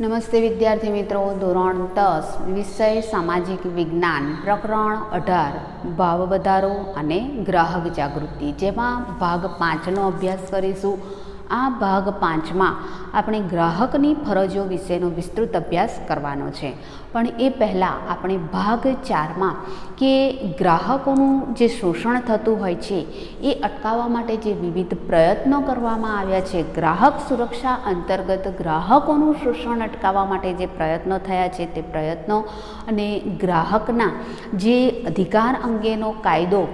નમસ્તે વિદ્યાર્થી મિત્રો, ધોરણ 10 વિષય સામાજિક વિજ્ઞાન પ્રકરણ 18 ભાવ વધારો અને ગ્રાહક જાગૃતિ, જેમાં ભાગ 5નો અભ્યાસ કરીશું. આ ભાગ 5માં આપણે ગ્રાહકની ફરજો વિશેનો વિસ્તૃત અભ્યાસ કરવાનો છે. પણ એ પહેલાં આપણે ભાગ 4માં કે ગ્રાહકોનું જે શોષણ થતું હોય છે એ અટકાવવા માટે જે વિવિધ પ્રયત્નો કરવામાં આવ્યા છે, ગ્રાહક સુરક્ષા અંતર્ગત ગ્રાહકોનું શોષણ અટકાવવા માટે જે પ્રયત્નો થયા છે તે પ્રયત્નો અને ગ્રાહકના જે અધિકાર અંગેનો કાયદો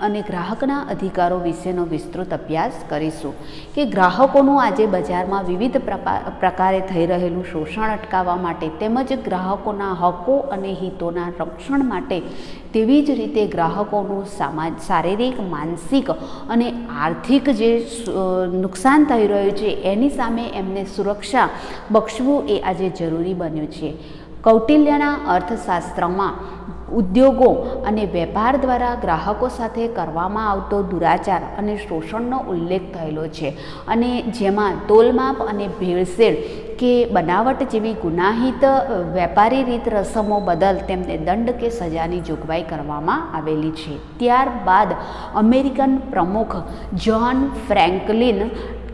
અને ગ્રાહકના અધિકારો વિશેનો વિસ્તૃત અભ્યાસ કરીશું. કે ગ્રાહકોનું આજે બજારમાં વિવિધ પ્રકારે થઈ રહેલું શોષણ અટકાવવા માટે તેમજ ગ્રાહકોના હકો અને હિતોના રક્ષણ માટે, તેવી જ રીતે ગ્રાહકોનું શારીરિક, માનસિક અને આર્થિક જે નુકસાન થઈ રહ્યું છે એની સામે એમને સુરક્ષા બક્ષવું એ આજે જરૂરી બન્યું છે. કૌટિલ્યના અર્થશાસ્ત્રમાં ઉદ્યોગો અને વેપાર દ્વારા ગ્રાહકો સાથે કરવામાં આવતો દુરાચાર અને શોષણનો ઉલ્લેખ થયેલો છે, અને જેમાં તોલમાપ અને ભેળસેળ કે બનાવટ જેવી ગુનાહિત વેપારી રીત રસમો બદલ તેમને દંડ કે સજાની જોગવાઈ કરવામાં આવેલી છે. ત્યારબાદ અમેરિકન પ્રમુખ જ્હોન ફ્રેન્કલિન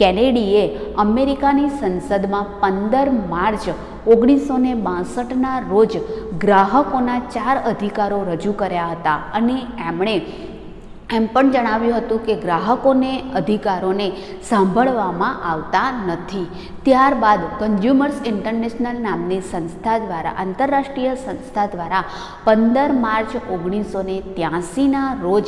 કેનેડીએ અમેરિકાની સંસદમાં 15 માર્ચ 1962ના રોજ ગ્રાહકોના 4 અધિકારો રજૂ કર્યા હતા, અને એમણે એમ પણ જણાવ્યું હતું કે ગ્રાહકોને અધિકારોને સાંભળવામાં આવતા નથી. ત્યારબાદ કન્ઝ્યુમર્સ ઇન્ટરનેશનલ નામની સંસ્થા દ્વારા, આંતરરાષ્ટ્રીય સંસ્થા દ્વારા 15 માર્ચ 1983ના રોજ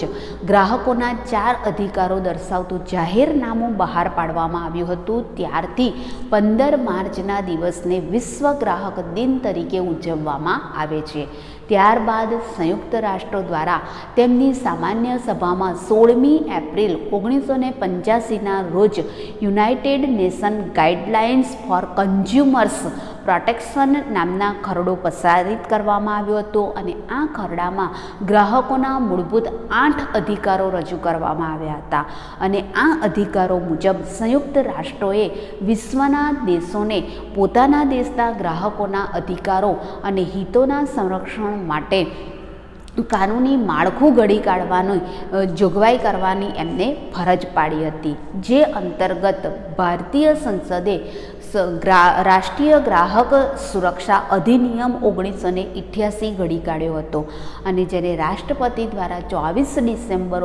ગ્રાહકોના 4 અધિકારો દર્શાવતું જાહેરનામું બહાર પાડવામાં આવ્યું હતું. ત્યારથી 15 માર્ચના દિવસને વિશ્વ ગ્રાહક દિન તરીકે ઉજવવામાં આવે છે. ત્યારબાદ સંયુક્ત રાષ્ટ્રો દ્વારા તેમની સામાન્ય સભામાં 16મી એપ્રિલ 1985ના રોજ united nation guidelines for consumers protection નામના ખરડો પસારિત કરવામાં આવ્યો હતો, અને આ ખરડામાં ગ્રાહકોના મૂળભૂત 8 અધિકારો રજૂ કરવામાં આવ્યા હતા. અને આ અધિકારો મુજબ સંયુક્ત રાષ્ટ્રોએ વિશ્વના દેશોને પોતાના દેશના ગ્રાહકોના અધિકારો અને હિતોના સંરક્ષણ માટે કાનૂની માળખું ઘડી કાઢવાની જોગવાઈ કરવાની એમને ફરજ પાડી હતી, જે અંતર્ગત ભારતીય સંસદે રાષ્ટ્રીય ગ્રાહક સુરક્ષા અધિનિયમ 1988 ઘડી કાઢ્યો હતો, અને જેને રાષ્ટ્રપતિ દ્વારા 24 ડિસેમ્બર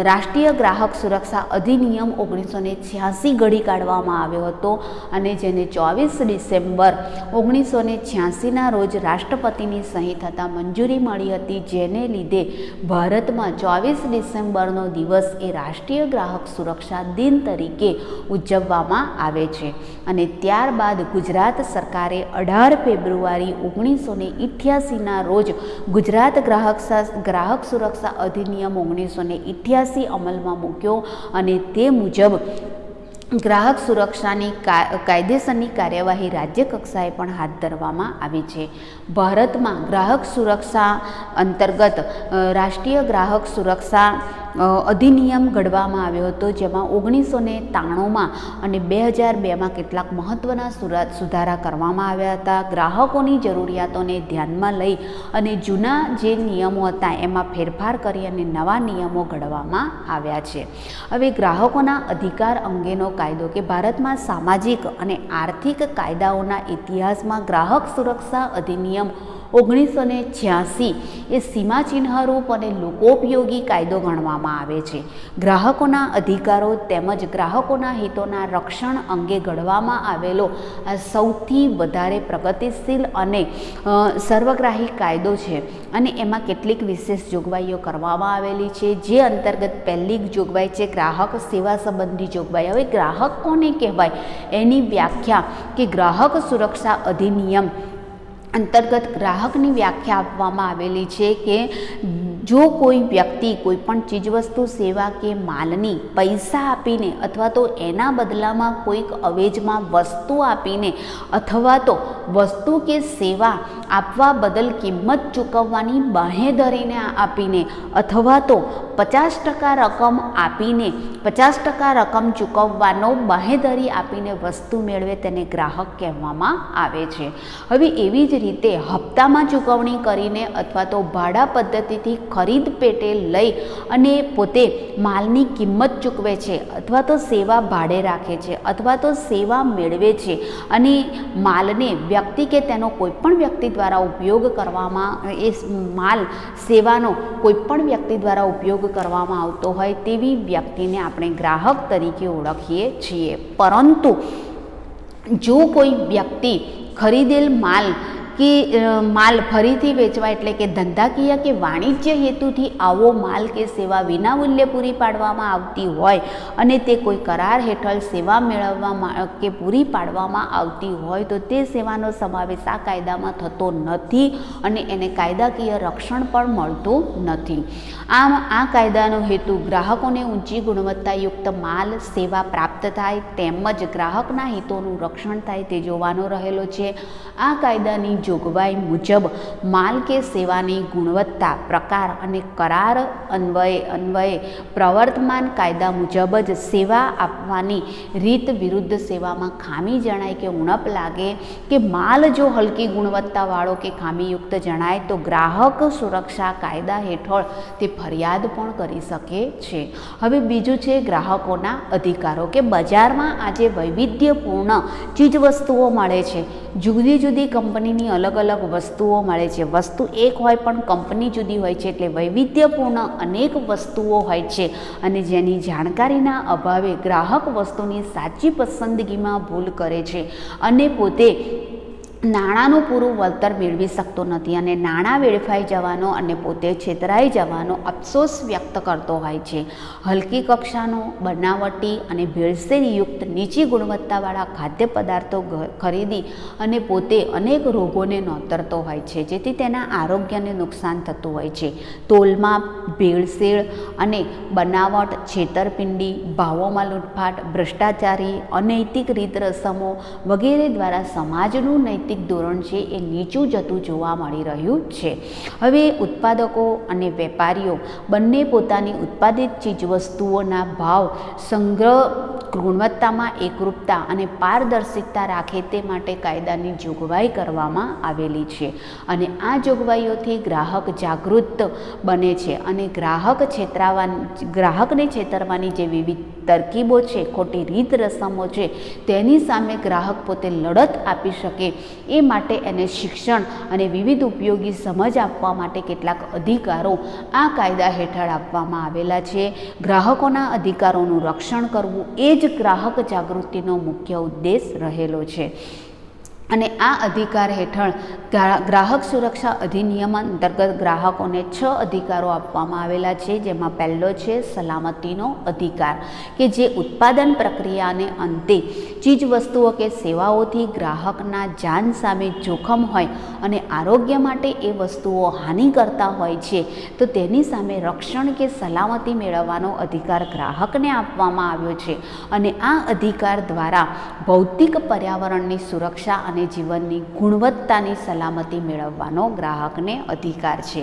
રાષ્ટ્રીય ગ્રાહક સુરક્ષા અધિનિયમ 1986 ઘડી કાઢવામાં આવ્યો હતો, અને જેને 24 ડિસેમ્બર 1986ના રોજ રાષ્ટ્રપતિની સહી થતાં મંજૂરી મળી હતી, જેને લીધે ભારતમાં 24 ડિસેમ્બરનો દિવસ એ રાષ્ટ્રીય ગ્રાહક સુરક્ષા દિન તરીકે ઉજવવામાં આવે છે. અને ત્યારબાદ ગુજરાત સરકારે 18 ફેબ્રુઆરી 1988ના રોજ ગુજરાત ગ્રાહક સુરક્ષા અધિનિયમ 1988 અમલમાં મૂક્યો, અને તે મુજબ ગ્રાહક સુરક્ષાની કાયદેસરની કાર્યવાહી રાજ્ય કક્ષાએ પણ હાથ ધરવામાં આવી છે. ભારતમાં ગ્રાહક સુરક્ષા અંતર્ગત રાષ્ટ્રીય ગ્રાહક સુરક્ષા અધિનિયમ ઘડવામાં આવ્યો હતો, જેમાં 1993માં અને 2002માં કેટલાક મહત્ત્વના સુધારા કરવામાં આવ્યા હતા. ગ્રાહકોની જરૂરિયાતોને ધ્યાનમાં લઈ અને જૂના જે નિયમો હતા એમાં ફેરફાર કરી અને નવા નિયમો ઘડવામાં આવ્યા છે. હવે ગ્રાહકોના અધિકાર અંગેનો કાયદો, કે ભારતમાં સામાજિક અને આર્થિક કાયદાઓના ઇતિહાસમાં ગ્રાહક સુરક્ષા અધિનિયમ 1986 એ સીમાચિહ્નરૂપ અને લોકોપયોગી કાયદો ગણવામાં આવે છે. ગ્રાહકોના અધિકારો તેમજ ગ્રાહકોના હિતોના રક્ષણ અંગે ઘડવામાં આવેલો આ સૌથી વધારે પ્રગતિશીલ અને સર્વગ્રાહી કાયદો છે, અને એમાં કેટલીક વિશેષ જોગવાઈઓ કરવામાં આવેલી છે, જે અંતર્ગત પહેલી જોગવાઈ છે ગ્રાહક સેવા સંબંધી જોગવાઈ. હવે ગ્રાહક કોને કહેવાય એની વ્યાખ્યા, કે ગ્રાહક સુરક્ષા અધિનિયમ અંતર્ગત ગ્રાહકની વ્યાખ્યા આપવામાં આવેલી છે કે જો કોઈ વ્યક્તિ કોઈ પણ ચીજવસ્તુ સેવા કે માલની પૈસા આપીને અથવા તો એના બદલામાં કોઈક અવેજમાં વસ્તુ આપીને અથવા તો વસ્તુ કે સેવા આપવા બદલ કિંમત ચૂકવવાની બાંહેધરીને આપીને અથવા તો 50% રકમ આપીને 50% રકમ ચૂકવવાનો બાંહેધરી આપીને વસ્તુ મેળવે તેને ગ્રાહક કહેવામાં આવે છે. હવે એવી જ રીતે હપ્તામાં ચૂકવણી કરીને અથવા તો ભાડા પદ્ધતિથી ખરીદ પેટે લઈ અને પોતે માલની કિંમત ચૂકવે છે અથવા તો સેવા ભાડે રાખે છે અથવા તો સેવા મેળવે છે અને માલને વ્યક્તિ કે તેનો કોઈપણ વ્યક્તિ દ્વારા ઉપયોગ કરવામાં એ માલ સેવાનો કોઈપણ વ્યક્તિ દ્વારા ઉપયોગ કરવામાં આવતો હોય તેવી વ્યક્તિને આપણે ગ્રાહક તરીકે ઓળખીએ છીએ. પરંતુ જો કોઈ વ્યક્તિ ખરીદેલ માલ ફરીથી વેચવા એટલે કે ધંધાકીય કે વાણિજ્ય હેતુથી આવો માલ કે સેવા વિનામૂલ્યે પૂરી પાડવામાં આવતી હોય અને તે કોઈ કરાર હેઠળ સેવા મેળવવામાં કે પૂરી પાડવામાં આવતી હોય તો તે સેવાનો સમાવેશ આ કાયદામાં થતો નથી અને એને કાયદાકીય રક્ષણ પણ મળતું નથી. આમ આ કાયદાનો હેતુ ગ્રાહકોને ઊંચી ગુણવત્તાયુક્ત માલ સેવા પ્રાપ્ત થાય તેમજ ગ્રાહકના હિતોનું રક્ષણ થાય તે જોવાનો રહેલો છે. આ કાયદાની જોગવાઈ મુજબ માલ કે સેવાની ગુણવત્તા પ્રકાર અને કરાર અન્વયે પ્રવર્તમાન કાયદા મુજબ જ સેવા આપવાની રીત વિરુદ્ધ સેવામાં ખામી જણાય કે ઉણપ લાગે કે માલ જો હલકી ગુણવત્તાવાળો કે ખામીયુક્ત જણાય તો ગ્રાહક સુરક્ષા કાયદા હેઠળ તે ફરિયાદ પણ કરી શકે છે. હવે બીજું છે ગ્રાહકોના અધિકારો કે બજારમાં આજે વૈવિધ્યપૂર્ણ ચીજવસ્તુઓ મળે છે. જુદી જુદી કંપનીની અલગ અલગ વસ્તુઓ મળે છે. વસ્તુ એક હોય પણ કંપની જુદી હોય છે એટલે વૈવિધ્યપૂર્ણ અનેક વસ્તુઓ હોય છે અને જેની જાણકારીના અભાવે ગ્રાહક વસ્તુની સાચી પસંદગીમાં ભૂલ કરે છે અને પોતે નાણાંનું પૂરું વળતર મેળવી શકતો નથી અને નાણાં વેડફાઈ જવાનો અને પોતે છેતરાઈ જવાનો અફસોસ વ્યક્ત કરતો હોય છે. હલકી કક્ષાનો બનાવટી અને ભેળસેળયુક્ત નીચી ગુણવત્તાવાળા ખાદ્ય પદાર્થો ખરીદી અને પોતે અનેક રોગોને નોતરતો હોય છે જેથી તેના આરોગ્યને નુકસાન થતું હોય છે. તોલમાપ, ભેળસેળ અને બનાવટ, છેતરપિંડી, ભાવોમાં લૂંટફાટ, ભ્રષ્ટાચારી, અનૈતિક રીત રસમો વગેરે દ્વારા સમાજનું નૈતિક ધોરણ છે એ નીચું જતું જોવા મળી રહ્યું છે. હવે ઉત્પાદકો અને વેપારીઓ બંને પોતાની ઉત્પાદિત ચીજવસ્તુઓના ભાવ સંગ્રહ ગુણવત્તામાં એકરૂપતા અને પારદર્શિકતા રાખે તે માટે કાયદાની જોગવાઈ કરવામાં આવેલી છે અને આ જોગવાઈઓથી ગ્રાહક જાગૃત બને છે અને ગ્રાહકને છેતરવાની જે વિવિધ તરકીબો છે, ખોટી રીત રસમો છે તેની સામે ગ્રાહક પોતે લડત આપી શકે એ માટે એને શિક્ષણ અને વિવિધ ઉપયોગી સમજ આપવા માટે કેટલાક અધિકારો આ કાયદા હેઠળ આપવામાં આવેલા છે. ગ્રાહકોના અધિકારોનું રક્ષણ કરવું એ જ ગ્રાહક જાગૃતિનો મુખ્ય ઉદ્દેશ રહેલો છે અને આ અધિકાર હેઠળ ગ્રાહક સુરક્ષા અધિનિયમ અંતર્ગત ગ્રાહકોને 6 અધિકારો આપવામાં આવેલા છે. જેમાં પહેલો છે સલામતીનો અધિકાર કે જે ઉત્પાદન પ્રક્રિયાને અંતે ચીજવસ્તુઓ કે સેવાઓથી ગ્રાહકના જાન સામે જોખમ હોય અને આરોગ્ય માટે એ વસ્તુઓ હાનિ કરતા હોય છે તો તેની સામે રક્ષણ કે સલામતી મેળવવાનો અધિકાર ગ્રાહકને આપવામાં આવ્યો છે અને આ અધિકાર દ્વારા ભૌતિક પર્યાવરણની સુરક્ષા અને જીવનની ગુણવત્તાની સલામતી મેળવવાનો ગ્રાહકને અધિકાર છે.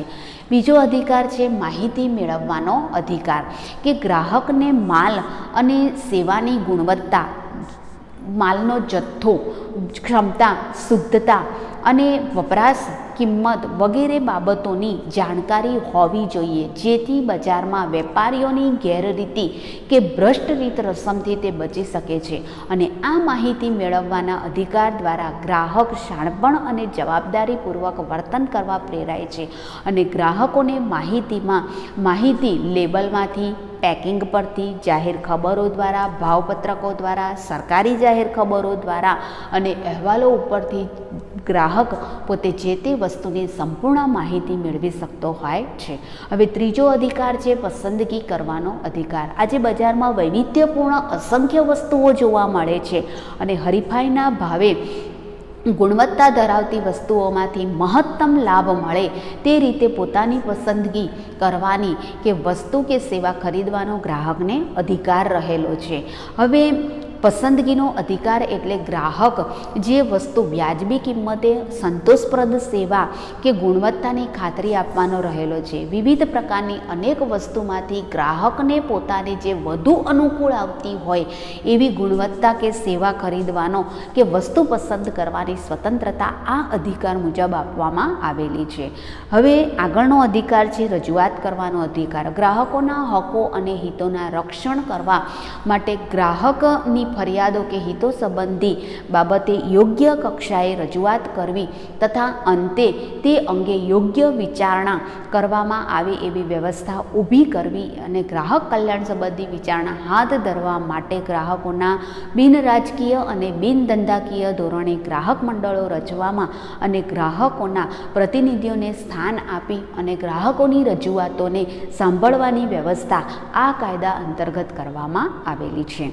બીજો અધિકાર છે માહિતી મેળવવાનો અધિકાર કે ગ્રાહકને માલ અને સેવાની ગુણવત્તા, માલનો જથ્થો, ક્ષમતા, શુદ્ધતા અને વપરાશ, કિંમત વગેરે બાબતોની જાણકારી હોવી જોઈએ જેથી બજારમાં વેપારીઓની ગેરરીતિ કે ભ્રષ્ટ રીત રસમથી તે બચી શકે છે અને આ માહિતી મેળવવાના અધિકાર દ્વારા ગ્રાહક શાણપણ અને જવાબદારીપૂર્વક વર્તન કરવા પ્રેરાય છે અને ગ્રાહકોને માહિતી લેબલમાંથી, પેકિંગ પરથી, જાહેર ખબરો દ્વારા, ભાવપત્રકો દ્વારા, સરકારી જાહેર ખબરો દ્વારા અને અહેવાલો ઉપરથી ગ્રાહક પોતે જે તે વસ્તુની સંપૂર્ણ માહિતી મેળવી શકતો હોય છે. હવે ત્રીજો અધિકાર છે પસંદગી કરવાનો અધિકાર. આજે બજારમાં વૈવિધ્યપૂર્ણ અસંખ્ય વસ્તુઓ જોવા મળે છે અને હરીફાઈના ભાવે ગુણવત્તા ધરાવતી વસ્તુઓમાંથી મહત્તમ લાભ મળે તે રીતે પોતાની પસંદગી કરવાની કે વસ્તુ કે સેવા ખરીદવાનો ગ્રાહકને અધિકાર રહેલો છે. હવે પસંદગીનો અધિકાર એટલે ગ્રાહક જે વસ્તુ વ્યાજબી કિંમતે સંતોષપ્રદ સેવા કે ગુણવત્તાની ખાતરી આપવાનો રહેલો છે. વિવિધ પ્રકારની અનેક વસ્તુમાંથી ગ્રાહકને પોતાને જે વધુ અનુકૂળ આવતી હોય એવી ગુણવત્તા કે સેવા ખરીદવાનો કે વસ્તુ પસંદ કરવાની સ્વતંત્રતા આ અધિકાર મુજબ આપવામાં આવેલી છે. હવે આગળનો અધિકાર છે રજૂઆત કરવાનો અધિકાર. ગ્રાહકોના હકો અને હિતોના રક્ષણ કરવા માટે ગ્રાહકની ફરિયાદો કે હિતો સંબંધી બાબતે યોગ્ય કક્ષાએ રજૂઆત કરવી તથા અંતે તે અંગે યોગ્ય વિચારણા કરવામાં આવે એવી વ્યવસ્થા ઊભી કરવી અને ગ્રાહક કલ્યાણ સંબંધી વિચારણા હાથ ધરવા માટે ગ્રાહકોના બિનરાજકીય અને બિનધંધાકીય ધોરણે ગ્રાહક મંડળો રચવામાં અને ગ્રાહકોના પ્રતિનિધિઓને સ્થાન આપી અને ગ્રાહકોની રજૂઆતોને સાંભળવાની વ્યવસ્થા આ કાયદા અંતર્ગત કરવામાં આવેલી છે.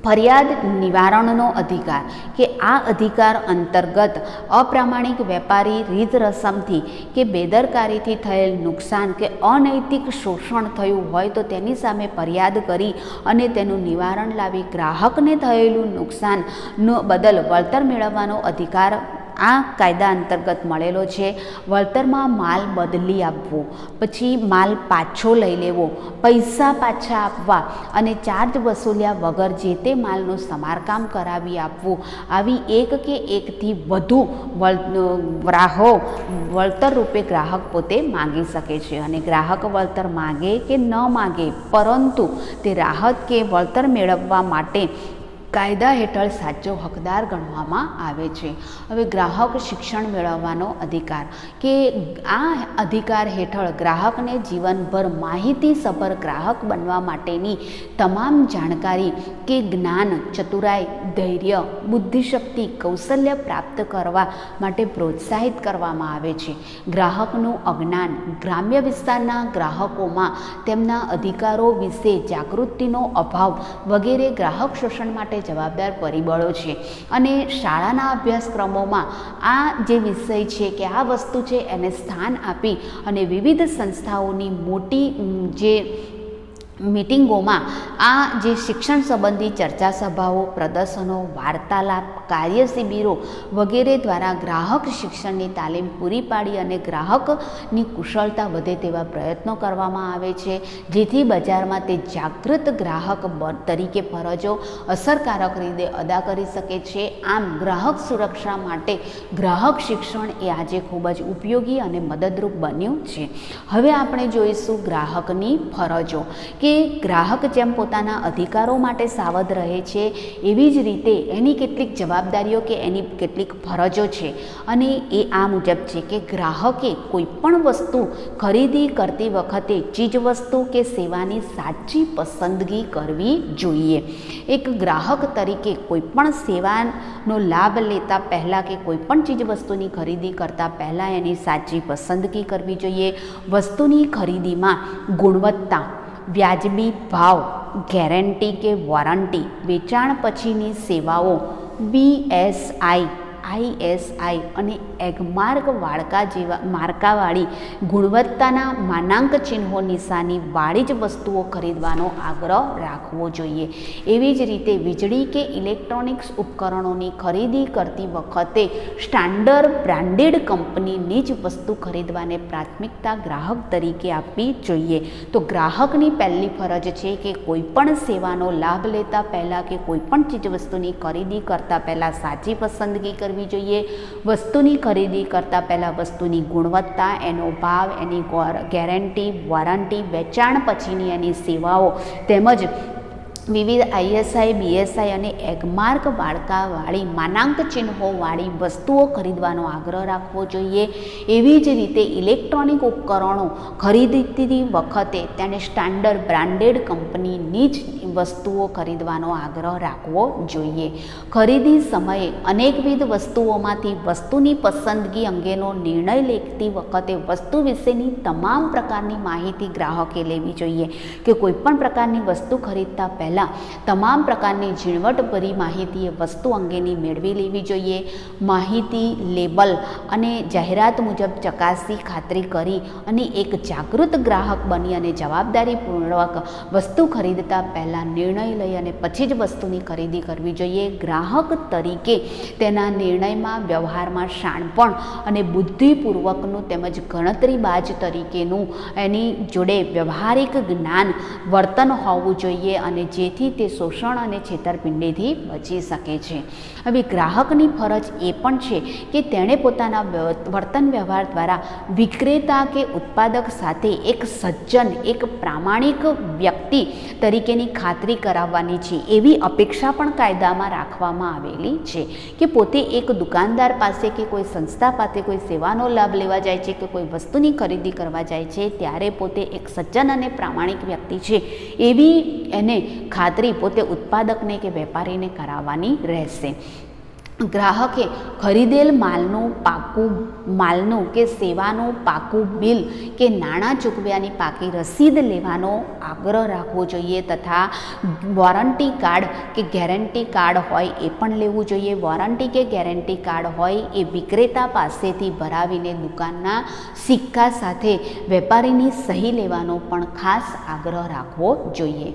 ફરિયાદ નિવારણનો અધિકાર કે આ અધિકાર અંતર્ગત અપ્રામાણિક વેપારી રીત રસમથી કે બેદરકારીથી થયેલ નુકસાન કે અનૈતિક શોષણ થયું હોય તો તેની સામે ફરિયાદ કરી અને તેનું નિવારણ લાવી ગ્રાહકને થયેલું નુકસાન બદલ વળતર મેળવવાનો અધિકાર આ કાયદા અંતર્ગત મળેલો છે. વળતરમાં માલ બદલી આપવો, પછી માલ પાછો લઈ લેવો, પૈસા પાછા આપવા અને ચાર્જ વસૂલ્યા વગર જે તે માલનું સમારકામ કરાવી આપવું, આવી એક કે એકથી વધુ રાહો વળતર રૂપે ગ્રાહક પોતે માગી શકે છે. અને ગ્રાહક વળતર માગે કે ન માગે પરંતુ તે રાહત કે વળતર મેળવવા માટે કાયદા હેઠળ સાચો હકદાર ગણવામાં આવે છે. હવે ગ્રાહક શિક્ષણ મેળવવાનો અધિકાર કે આ અધિકાર હેઠળ ગ્રાહકને જીવનભર માહિતીસભર ગ્રાહક બનવા માટેની તમામ જાણકારી કે જ્ઞાન, ચતુરાઈ, ધૈર્ય, બુદ્ધિશક્તિ, કૌશલ્ય પ્રાપ્ત કરવા માટે પ્રોત્સાહિત કરવામાં આવે છે. ગ્રાહકનું અજ્ઞાન ગ્રામ્ય વિસ્તારના ગ્રાહકોમાં તેમના અધિકારો વિશે જાગૃતિનો અભાવ વગેરે ગ્રાહક શોષણ માટે જવાબદાર પરિબળો છે. અને શાળાના અભ્યાસક્રમોમાં આ જે વિષય છે કે આ વસ્તુ છે એને સ્થાન આપી અને વિવિધ સંસ્થાઓની મોટી જે મીટિંગોમાં આ જે શિક્ષણ સંબંધી ચર્ચા સભાઓ, પ્રદર્શનો, વાર્તાલાપ, કાર્ય શિબિરો વગેરે દ્વારા ગ્રાહક શિક્ષણની તાલીમ પૂરી પાડી અને ગ્રાહકની કુશળતા વધે તેવા પ્રયત્નો કરવામાં આવે છે, જેથી બજારમાં તે જાગૃત ગ્રાહક તરીકે ફરજો અસરકારક રીતે અદા કરી શકે છે. આમ ગ્રાહક સુરક્ષા માટે ગ્રાહક શિક્ષણ એ આજે ખૂબ જ ઉપયોગી અને મદદરૂપ બન્યું છે. હવે આપણે જોઈશું ગ્રાહકની ફરજો કે ગ્રાહક જેમ પોતાના અધિકારો માટે સાવધ રહે છે એવી જ રીતે એની કેટલીક જવાબદારીઓ કે એની કેટલીક ફરજો છે. અને એ આ મુજબ છે કે ગ્રાહકે કોઈ પણ વસ્તુ ખરીદી કરતી વખતે ચીજવસ્તુ કે સેવાની સાચી પસંદગી કરવી જોઈએ. એક ગ્રાહક તરીકે કોઈ પણ સેવાનો લાભ લેતા પહેલાં કે કોઈ પણ ચીજવસ્તુની ખરીદી કરતાં પહેલાં એની સાચી પસંદગી કરવી જોઈએ. વસ્તુની ખરીદીમાં ગુણવત્તા, વ્યાજબી ભાવ, ગેરંટી કે વોરંટી, વેચાણ પછીની સેવાઓ, BSI, ISI અને એગમાર્ક માર્કાવાળી ગુણવત્તાના માનાંક ચિહ્નો નિશાની વાળી જ વસ્તુઓ ખરીદવાનો આગ્રહ રાખવો જોઈએ. એવી જ રીતે વીજળી કે ઇલેક્ટ્રોનિક્સ ઉપકરણોની ખરીદી કરતી વખતે સ્ટાન્ડર્ડ બ્રાન્ડેડ કંપનીની જ વસ્તુ ખરીદવાને પ્રાથમિકતા ગ્રાહક તરીકે આપવી જોઈએ. તો ગ્રાહકની પહેલી ફરજ છે કે કોઈપણ સેવાનો લાભ લેતા પહેલાં કે કોઈપણ ચીજવસ્તુની ખરીદી કરતાં પહેલાં સાચી પસંદગી કરવી જોઈએ. વસ્તુની ખરીદી કરતાં પહેલાં વસ્તુની ગુણવત્તા, એનો ભાવ, એની ગેરંટી, વોરંટી, વેચાણ પછીની એની સેવાઓ તેમજ વિવિધ ISI, BSI અને એગમાર્ક વાળી માનાંક ચિહ્નોવાળી વસ્તુઓ ખરીદવાનો આગ્રહ રાખવો જોઈએ. એવી જ રીતે ઇલેક્ટ્રોનિક ઉપકરણો ખરીદતી વખતે તેને સ્ટાન્ડર્ડ બ્રાન્ડેડ કંપનીની જ વસ્તુઓ ખરીદવાનો આગ્રહ રાખવો જોઈએ. ખરીદી સમયે અનેકવિધ વસ્તુઓમાંથી વસ્તુની પસંદગી અંગેનો નિર્ણય લેતી વખતે વસ્તુ વિશેની તમામ પ્રકારની માહિતી ગ્રાહકે લેવી જોઈએ કે કોઈપણ પ્રકારની વસ્તુ ખરીદતા પહેલાં પહેલાં તમામ પ્રકારની ઝીણવટભરી માહિતી એ વસ્તુ અંગેની મેળવી લેવી જોઈએ. માહિતી, લેબલ અને જાહેરાત મુજબ ચકાસી ખાતરી કરી અને એક જાગૃત ગ્રાહક બની અને જવાબદારીપૂર્વક વસ્તુ ખરીદતા પહેલાં નિર્ણય લઈ અને પછી જ વસ્તુની ખરીદી કરવી જોઈએ. ગ્રાહક તરીકે તેના નિર્ણયમાં, વ્યવહારમાં શાણપણ અને બુદ્ધિપૂર્વકનું તેમજ ગણતરીબાજ તરીકેનું એની જોડે વ્યવહારિક જ્ઞાન, વર્તન હોવું જોઈએ અને જેથી તે શોષણ અને છેતરપિંડીથી બચી શકે છે. હવે ગ્રાહકની ફરજ એ પણ છે કે તેણે પોતાના વર્તન વ્યવહાર દ્વારા વિક્રેતા કે ઉત્પાદક સાથે એક સજ્જન, એક પ્રામાણિક વ્યક્તિ તરીકેની ખાતરી કરાવવાની છે. એવી અપેક્ષા પણ કાયદામાં રાખવામાં આવેલી છે કે પોતે એક દુકાનદાર પાસે કે કોઈ સંસ્થા પાસે કોઈ સેવાનો લાભ લેવા જાય છે કે કોઈ વસ્તુની ખરીદી કરવા જાય છે ત્યારે પોતે એક સજ્જન અને પ્રામાણિક વ્યક્તિ છે એવી એને ખાતરી પોતે ઉત્પાદકને કે વેપારીને કરાવવાની રહેશે. ગ્રાહકે ખરીદેલ માલનું કે સેવાનું પાકું બિલ કે નાણાં ચૂકવ્યાની પાકી રસીદ લેવાનો આગ્રહ રાખવો જોઈએ તથા વોરંટી કાર્ડ કે ગેરંટી કાર્ડ હોય એ પણ લેવું જોઈએ. વોરંટી કે ગેરંટી કાર્ડ હોય એ વિક્રેતા પાસેથી ભરાવીને દુકાનના સિક્કા સાથે વેપારીની સહી લેવાનો પણ ખાસ આગ્રહ રાખવો જોઈએ.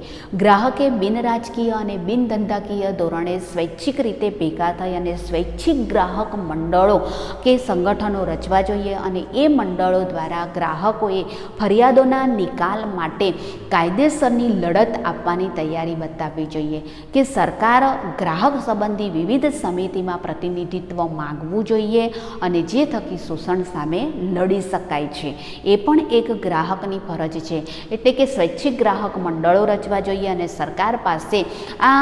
ગ્રાહકે બિનરાજકીય અને બિનધંધાકીય ધોરણે સ્વૈચ્છિક રીતે ભેગા થઈ અને સ્વૈચ્છિક ગ્રાહક મંડળો કે સંગઠનો રચવા જોઈએ અને એ મંડળો દ્વારા ગ્રાહકોએ ફરિયાદોના નિકાલ માટે કાયદેસરની લડત આપવાની તૈયારી બતાવવી જોઈએ. કે સરકાર ગ્રાહક સંબંધી વિવિધ સમિતિમાં પ્રતિનિધિત્વ માગવું જોઈએ અને જે થકી શોષણ સામે લડી શકાય છે. એ પણ એક ગ્રાહકની ફરજ છે. એટલે કે સ્વૈચ્છિક ગ્રાહક મંડળો રચવા જોઈએ અને સરકાર પાસે આ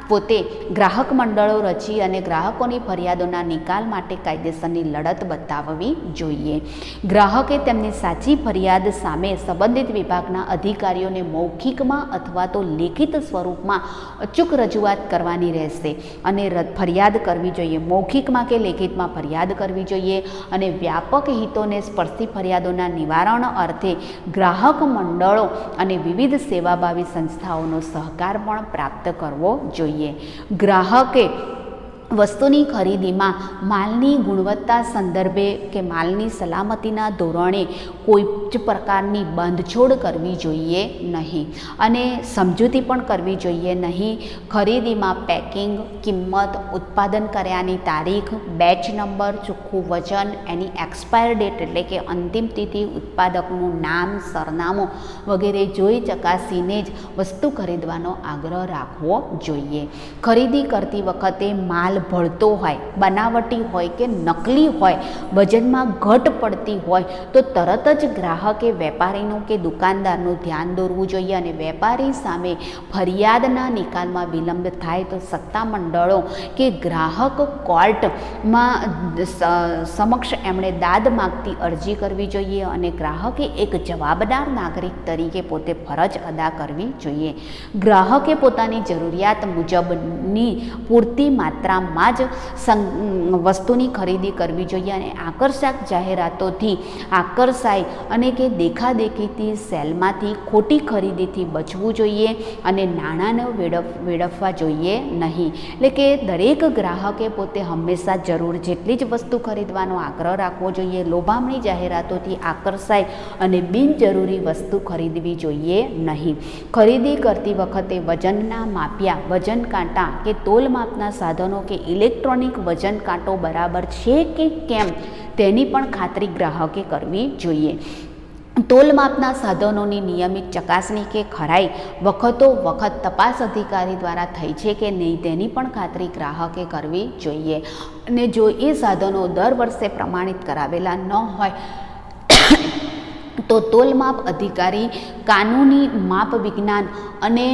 પોતે ગ્રાહક મંડળો રચી અને ગ્રાહકોની ફરિયાદોના નિકાલ માટે કાયદેસરની લડત બતાવવી જોઈએ. ગ્રાહકે તેમની સાચી ફરિયાદ સામે સંબંધિત વિભાગના અધિકારીઓને મૌખિકમાં અથવા તો લેખિત સ્વરૂપમાં અચૂક રજૂઆત કરવાની રહેશે અને ફરિયાદ કરવી જોઈએ. મૌખિકમાં કે લેખિતમાં ફરિયાદ કરવી જોઈએ અને વ્યાપક હિતોને સ્પર્શી ફરિયાદોના નિવારણ અર્થે ગ્રાહક મંડળો અને વિવિધ સેવાભાવી સંસ્થાઓનો સહકાર પણ પ્રાપ્ત કરવો જોઈએ. ગ્રાહકે વસ્તુની ખરીદીમાં માલની ગુણવત્તા સંદર્ભે કે માલની સલામતીના ધોરણે કોઈ જ પ્રકારની બાંધછોડ કરવી જોઈએ નહીં અને સમજૂતી પણ કરવી જોઈએ નહીં. ખરીદીમાં પેકિંગ, કિંમત, ઉત્પાદન કર્યાની તારીખ, બેચ નંબર, ચોખ્ખું વજન, એની એક્સપાયર ડેટ એટલે કે અંતિમ તિથિ, ઉત્પાદકનું નામ, સરનામું વગેરે જોઈ ચકાસીને જ વસ્તુ ખરીદવાનો આગ્રહ રાખવો જોઈએ. ખરીદી કરતી વખતે માલ ભળતો હોય, બનાવટી હોય કે નકલી હોય, વજનમાં ઘટ પડતી હોય તો તરત જ ગ્રાહકે વેપારીનું કે દુકાનદારનું ધ્યાન દોરવું જોઈએ અને વેપારી સામે ફરિયાદના નિકાલમાં વિલંબ થાય તો સત્તા મંડળો કે ગ્રાહક કોર્ટમાં સમક્ષ એમણે દાદ માગતી અરજી કરવી જોઈએ અને ગ્રાહકે એક જવાબદાર નાગરિક તરીકે પોતે ફરજ અદા કરવી જોઈએ. ગ્રાહકે પોતાની જરૂરિયાત મુજબની પૂરતી માત્રામાં જ વસ્તુની ખરીદી કરવી જોઈએ અને આકર્ષક જાહેરાતોથી આકર્ષાય અને કે દેખાદેખીથી સેલમાંથી ખોટી ખરીદીથી બચવું જોઈએ અને નાણાંને વેડફવા જોઈએ નહીં. એટલે કે દરેક ગ્રાહકે પોતે હંમેશા જરૂર જેટલી જ વસ્તુ ખરીદવાનો આગ્રહ રાખવો જોઈએ. લોભામણી જાહેરાતોથી આકર્ષાય અને બિનજરૂરી વસ્તુ ખરીદવી જોઈએ નહીં. ખરીદી કરતી વખતે વજનના માપ્યા, વજન કાંટા કે તોલ માપના સાધનો કે ઇલેક્ટ્રોનિક વજન કાંટો બરાબર છે કે કેમ તેની પણ ખાતરી ગ્રાહકે કરવી જોઈએ. તોલ માપના સાધનોની નિયમિત ચકાસણી કે ખરાઈ વખત તપાસ અધિકારી દ્વારા થઈ છે કે નહીં તેની પણ ખાતરી ગ્રાહકે કરવી જોઈએ અને જો એ સાધનો દર વર્ષે પ્રમાણિત કરાવેલા ન હોય તો તોલ માપ અધિકારી, કાનૂની માપ વિજ્ઞાન અને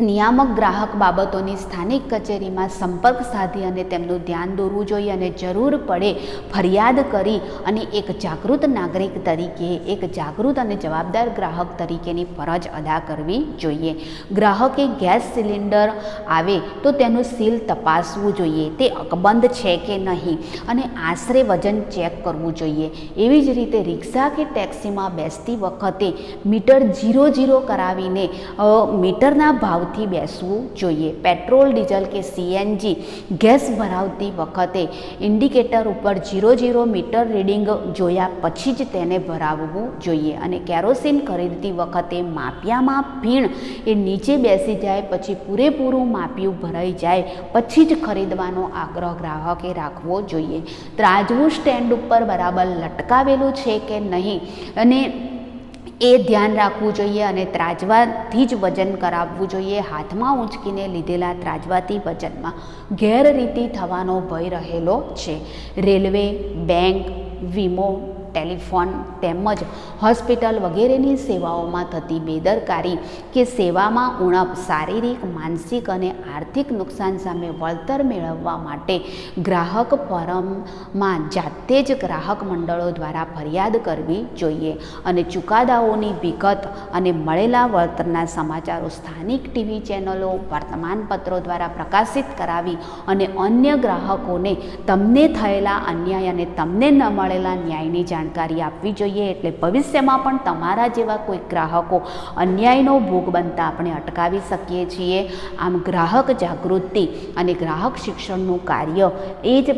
નિયામક ગ્રાહક બાબતોની સ્થાનિક કચેરીમાં સંપર્ક સાધી અને તેમનું ધ્યાન દોરવું જોઈએ અને જરૂર પડે ફરિયાદ કરી અને એક જાગૃત નાગરિક તરીકે, એક જાગૃત અને જવાબદાર ગ્રાહક તરીકેની ફરજ અદા કરવી જોઈએ. ગ્રાહકે ગેસ સિલિન્ડર આવે તો તેનું સીલ તપાસવું જોઈએ, તે અકબંધ છે કે નહીં અને આશરે વજન ચેક કરવું જોઈએ. એવી જ રીતે રિક્ષા કે ટેક્સીમાં બેસતી વખતે મીટર 00 કરાવીને મીટરના ભાવ ભાવથી બેસવું જોઈએ. પેટ્રોલ, ડીઝલ કે સીએનજી ગેસ ભરાવતી વખતે ઇન્ડિકેટર ઉપર 00 મીટર રીડિંગ જોયા પછી જ તેને ભરાવવું જોઈએ. અને કેરોસીન ખરીદતી વખતે માપિયામાં ફીણ એ નીચે બેસી જાય પછી પૂરેપૂરું માપિયું ભરાઈ જાય પછી જ ખરીદવાનો આગ્રહ ગ્રાહકે રાખવો જોઈએ. ત્રાજવું સ્ટેન્ડ ઉપર બરાબર લટકાવેલું છે કે નહીં અને એ ધ્યાન રાખવું જોઈએ અને ત્રાજવાથી જ વજન કરાવવું જોઈએ. હાથમાં ઊંચકીને લીધેલા ત્રાજવાથી વજનમાં ગેરરીતિ થવાનો ભય રહેલો છે. રેલવે, બેંક, વીમો, ટેલિફોન તેમજ હોસ્પિટલ વગેરેની સેવાઓમાં થતી બેદરકારી કે સેવામાં ઉણપ શારીરિક, માનસિક અને આર્થિક નુકસાન સામે વળતર મેળવવા માટે ગ્રાહક ફોરમમાં જાતે જ ગ્રાહક મંડળો દ્વારા ફરિયાદ કરવી જોઈએ. અને ચુકાદાઓની વિગત અને મળેલા વળતરના સમાચારો સ્થાનિક ટીવી ચેનલો, વર્તમાનપત્રો દ્વારા પ્રકાશિત કરાવી અને અન્ય ગ્રાહકોને તમને થયેલા અન્યાય અને તમને ન મળેલા ન્યાયની જાણકારી આપવી જોઈએ. એટલે ભવિષ્યમાં પણ તમારા જેવા કોઈ ગ્રાહકો અન્યાયનો ભોગ બનતા આપણે અટકાવી શકીએ છીએ. આમ ગ્રાહક જાગૃતિ અને ગ્રાહક શિક્ષણનું કાર્ય એ જ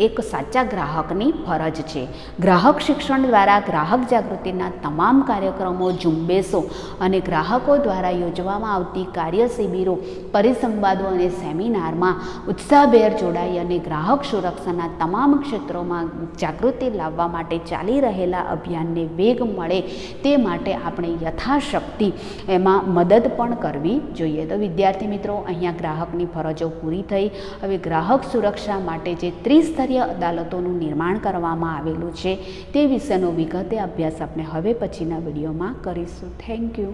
એક સાચા ગ્રાહકની ફરજ છે. ગ્રાહક શિક્ષણ દ્વારા ગ્રાહક જાગૃતિના તમામ કાર્યક્રમો, ઝુંબેશો અને ગ્રાહકો દ્વારા યોજવામાં આવતી કાર્ય શિબિરો, પરિસંવાદો અને સેમિનારમાં ઉત્સાહભેર જોડાઈ અને ગ્રાહક સુરક્ષાના તમામ ક્ષેત્રોમાં જાગૃતિ લાવવા માટે ચાલી રહેલા અભિયાનને વેગ મળે તે માટે આપણે યથાશક્તિ એમાં મદદ પણ કરવી જોઈએ. તો વિદ્યાર્થી મિત્રો, અહીંયા ગ્રાહકની ફરજો પૂરી થઈ. હવે ગ્રાહક સુરક્ષા માટે જે ત્રિસ્તરીય અદાલતોનું નિર્માણ કરવામાં આવેલું છે તે વિશેનો વિગતે અભ્યાસ આપણે હવે પછીના વિડીયોમાં કરીશું. Thank you.